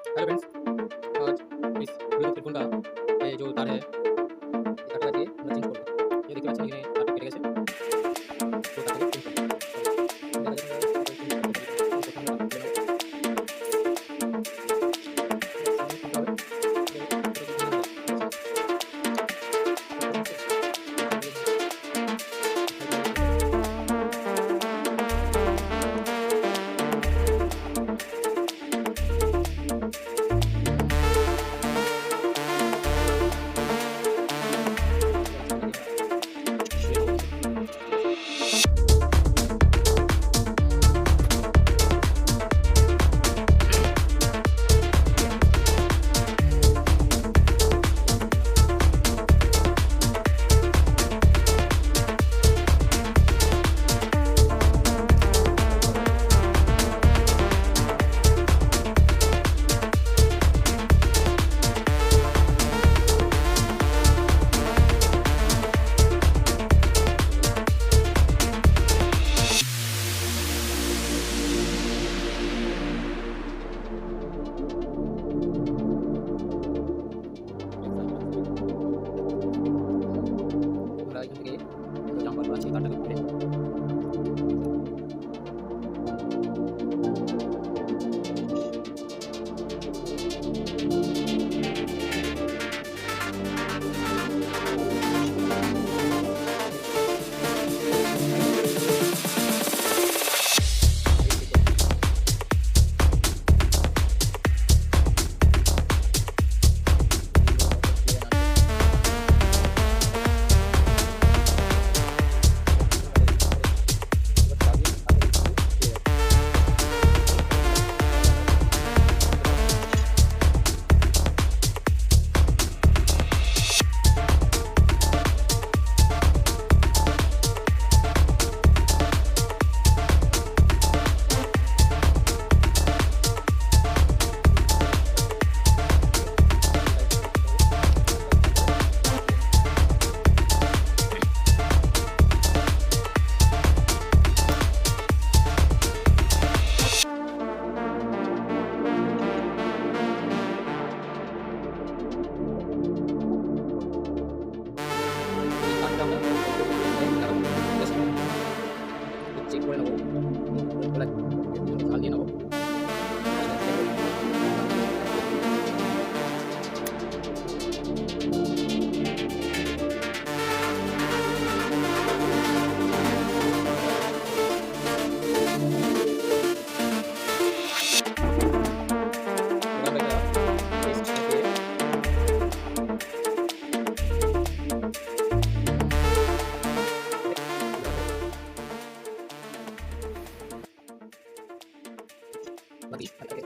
Hello friends. आज इस Bluetooth headphone का ये जो तार है, ये काटा जाके আমরা চেঞ্জ করব। ये দেখতে পাচ্ছেন এখানে তারটা কেটে গেছে, তো তারটাকে চেঞ্জ করব। দেখা যাক আমরা কিভাবে চেঞ্জ করতে পারি। তো প্রথমে আমরা তারটা খুলে নেব। সামনে খুলতে হবে। খুলে এটা দিয়ে ভাঙা যাবে, ঠিক আছে? তো প্রথমে এটা দিয়ে সাইড দিয়ে খুলতে হবে। এবার সামনে দিয়ে আমরা খুলে নেব কিছু, ঠিক আছে? আমরা এখান থেকে জাম্পার আছে তারটাকে খুলে নেব। এই তারটা আমরা লাগাবো, ঠিক আছে? চেক করে নেবো, খোলা ঝাল দিয়ে নেবো। চেক করে নেবো। এবার আমরা এটা টেস্টটাকে বাকি তারটাকে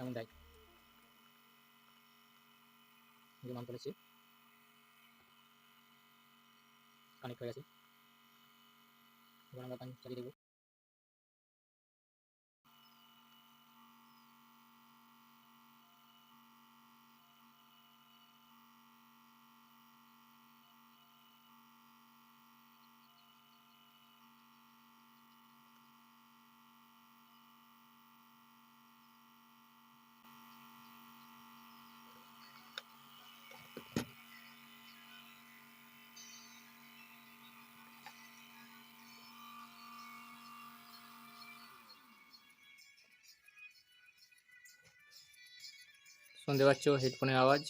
কেমন দেয়। যে মান করেছি কানেক্ট হয়ে গেছে। এবার আমরা গান চালিয়ে দেবো। শুনতে পাচ্ছ হেডফোনের আওয়াজ।